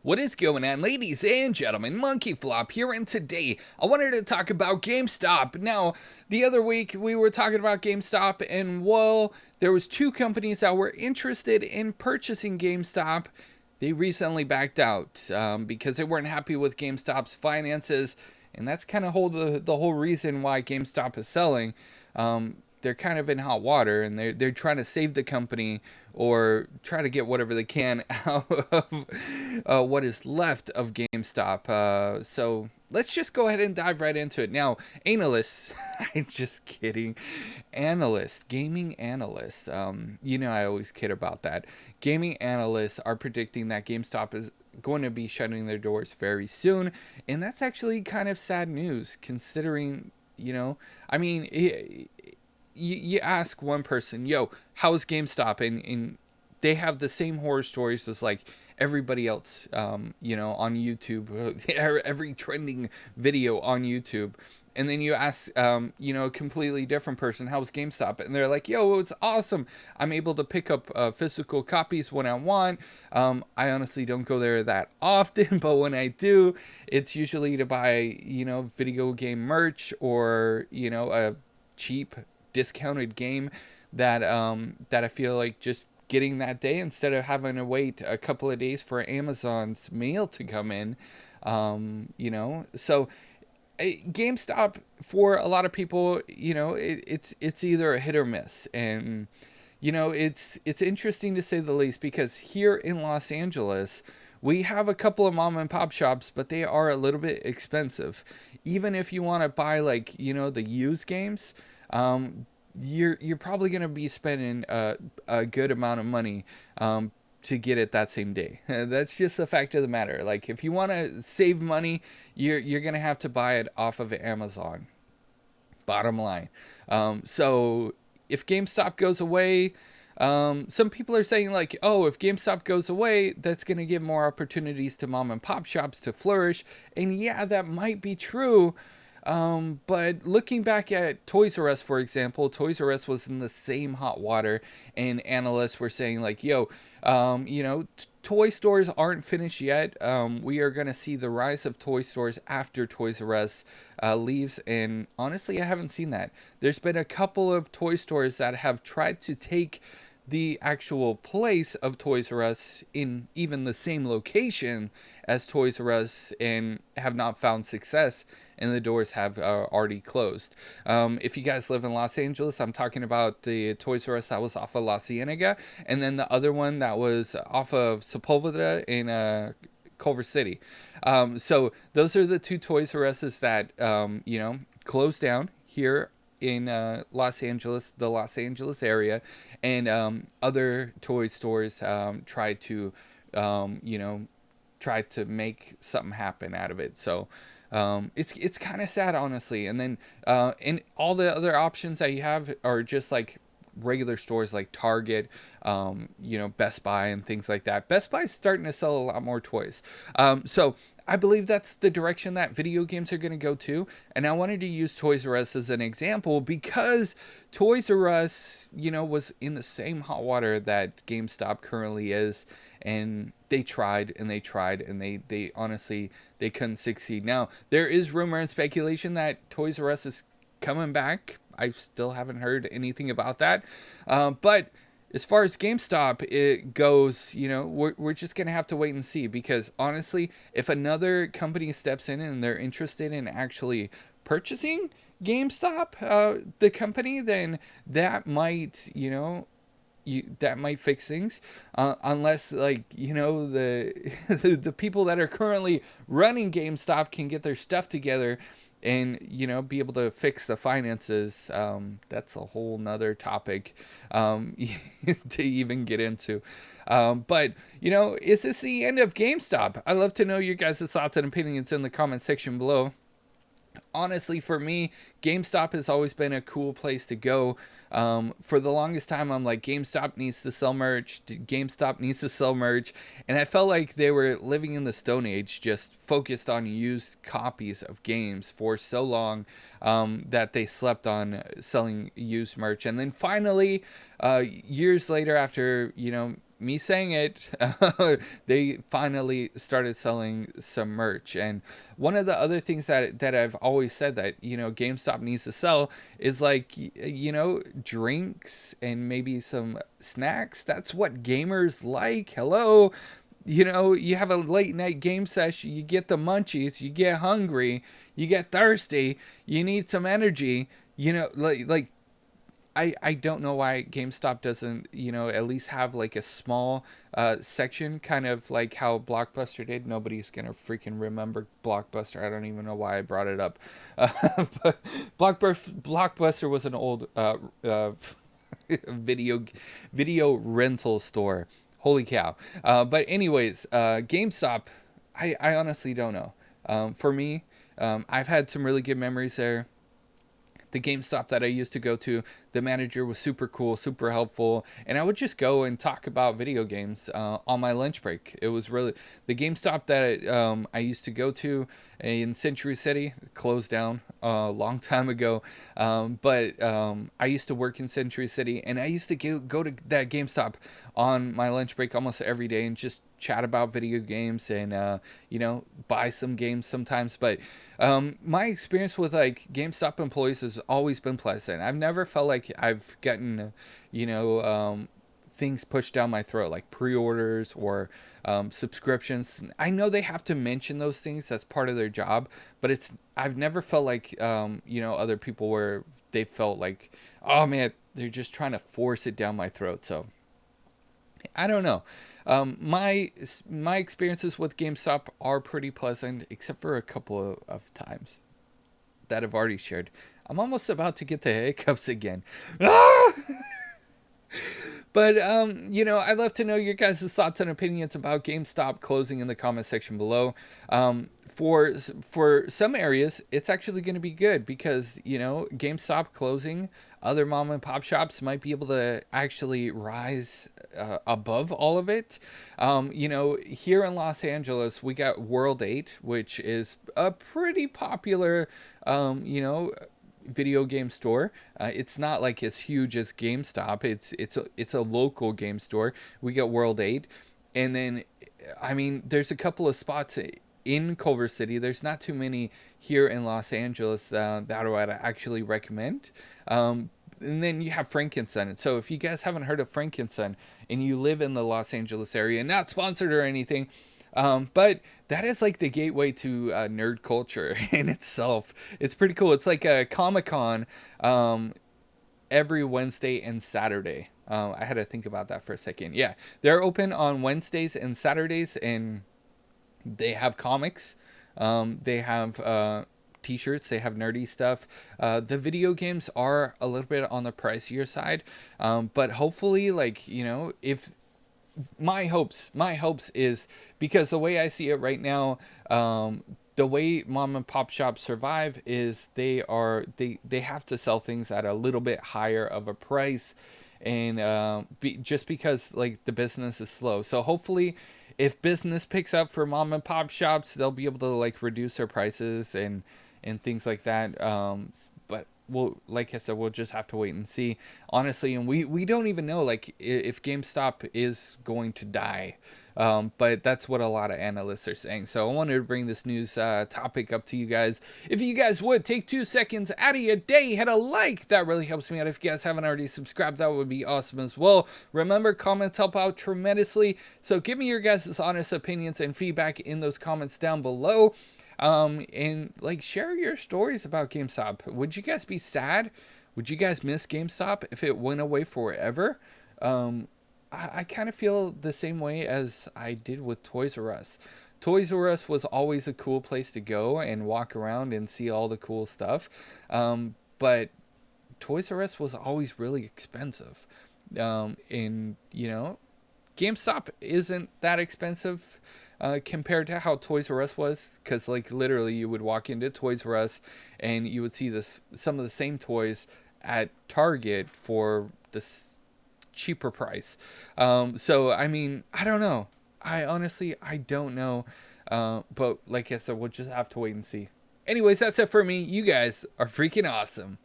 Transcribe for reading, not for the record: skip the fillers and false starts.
What is going on, ladies and gentlemen? MonkeyFlop here, and today I wanted to talk about GameStop. Now, the other week we were talking about GameStop, and well, there was two companies that were interested in purchasing GameStop. They recently backed out because they weren't happy with GameStop's finances, and that's kind of the whole reason why GameStop is selling. They're kind of in hot water, and they're trying to save the company or try to get whatever they can out of what is left of GameStop. So let's just go ahead and dive right into it. Now, analysts, I'm just kidding, analysts, gaming analysts, I always kid about that. Gaming analysts are predicting that GameStop is going to be shutting their doors very soon, and that's actually kind of sad news considering, I mean, you ask one person, yo, how's GameStop? And they have the same horror stories as like everybody else, on YouTube, every trending video on YouTube. And then you ask, a completely different person, how's GameStop? And they're like, yo, it's awesome. I'm able to pick up physical copies when I want. I honestly don't go there that often, but when I do, it's usually to buy, video game merch or, a cheap discounted game that I feel like just getting that day instead of having to wait a couple of days for Amazon's mail to come in. So GameStop, for a lot of people, it's either a hit or miss, and it's interesting to say the least, because here in Los Angeles we have a couple of mom and pop shops, but they are a little bit expensive. Even if you want to buy the used games, you're probably going to be spending a good amount of money to get it that same day. That's just the fact of the matter. Like, if you want to save money, you're going to have to buy it off of Amazon. Bottom line. So if GameStop goes away, some people are saying like, oh, if GameStop goes away, that's going to give more opportunities to mom and pop shops to flourish. And yeah, that might be true. But looking back at Toys R Us, for example, Toys R Us was in the same hot water, and analysts were saying like, yo, toy stores aren't finished yet. We are going to see the rise of toy stores after Toys R Us leaves, and honestly, I haven't seen that. There's been a couple of toy stores that have tried to take the actual place of Toys R Us in even the same location as Toys R Us and have not found success, and the doors have already closed. If you guys live in Los Angeles, I'm talking about the Toys R Us that was off of La Cienega, and then the other one that was off of Sepulveda in Culver City. So those are the two Toys R Us's that closed down here in Los Angeles, the Los Angeles area, and other toy stores try to make something happen out of it. So it's kind of sad, honestly. And then and all the other options that you have are just like regular stores like Target, Best Buy and things like that. Best Buy's starting to sell a lot more toys. So I believe that's the direction that video games are going to go to. And I wanted to use Toys R Us as an example because Toys R Us, was in the same hot water that GameStop currently is. And they tried and they tried, and they honestly, they couldn't succeed. Now, there is rumor and speculation that Toys R Us is coming back. I still haven't heard anything about that. But as far as GameStop it goes, we're just going to have to wait and see, because honestly, if another company steps in and they're interested in actually purchasing GameStop, the company, then that might, that might fix things, unless the the people that are currently running GameStop can get their stuff together and be able to fix the finances. That's a whole nother topic to even get into. But is this the end of GameStop? I'd love to know your guys' thoughts and opinions in the comment section below. Honestly, for me, GameStop has always been a cool place to go. For the longest time, I'm like, GameStop needs to sell merch. GameStop needs to sell merch. And I felt like they were living in the Stone Age, just focused on used copies of games for so long that they slept on selling used merch. And then finally, years later, after, me saying it, they finally started selling some merch. And one of the other things that I've always said that, GameStop needs to sell is like, drinks and maybe some snacks. That's what gamers like. Hello. You have a late night game session, you get the munchies, you get hungry, you get thirsty, you need some energy, like I don't know why GameStop doesn't, at least have like a small section, kind of like how Blockbuster did. Nobody's going to freaking remember Blockbuster. I don't even know why I brought it up. But Blockbuster was an old video video rental store. Holy cow. But anyways, GameStop, I honestly don't know. For me, I've had some really good memories there. The GameStop that I used to go to, the manager was super cool, super helpful, and I would just go and talk about video games on my lunch break. It was really the GameStop that I used to go to in Century City closed down a long time ago, but I used to work in Century City, and I used to go to that GameStop on my lunch break almost every day and just chat about video games and buy some games sometimes. But my experience with like GameStop employees has always been pleasant. I've never felt like I've gotten things pushed down my throat, like pre-orders or subscriptions. I know they have to mention those things, that's part of their job, but I've never felt like other people where they felt like, oh man, they're just trying to force it down my throat. So I don't know. My experiences with GameStop are pretty pleasant, except for a couple of times that I've already shared. I'm almost about to get the hiccups again. Ah! But I'd love to know your guys' thoughts and opinions about GameStop closing in the comment section below. For some areas, it's actually going to be good because GameStop closing, other mom and pop shops might be able to actually rise above all of it. Here in Los Angeles, we got World 8, which is a pretty popular, video game store. It's not like as huge as GameStop. It's a local game store. We got World 8, and then there's a couple of spots in Culver City. There's not too many here in Los Angeles that I would actually recommend. And then you have Frankenstein. So if you guys haven't heard of Frankenstein and you live in the Los Angeles area, not sponsored or anything, but that is like the gateway to nerd culture in itself. It's pretty cool. It's like a Comic-Con every Wednesday and Saturday. I had to think about that for a second. Yeah, they're open on Wednesdays and Saturdays, and they have comics. They have t-shirts. They have nerdy stuff. The video games are a little bit on the pricier side, but hopefully, if my hopes is, because the way I see it right now, the way mom and pop shops survive is they have to sell things at a little bit higher of a price, and just because like the business is slow. So hopefully, if business picks up for mom and pop shops, they'll be able to like reduce their prices and things like that. But like I said, we'll just have to wait and see, honestly. And we don't even know like if GameStop is going to die. But that's what a lot of analysts are saying. So I wanted to bring this news topic up to you guys. If you guys would take 2 seconds out of your day, hit a like. That really helps me out. If you guys haven't already subscribed, that would be awesome as well. Remember, comments help out tremendously. So give me your guys' honest opinions and feedback in those comments down below. And like share your stories about GameStop. Would you guys be sad? Would you guys miss GameStop if it went away forever? I kind of feel the same way as I did with Toys R Us. Toys R Us was always a cool place to go and walk around and see all the cool stuff. But Toys R Us was always really expensive. And GameStop isn't that expensive compared to how Toys R Us was, because like literally you would walk into Toys R Us and you would see some of the same toys at Target for this cheaper price. So I don't know. I don't know. But like I said, we'll just have to wait and see. Anyways, that's it for me. You guys are freaking awesome.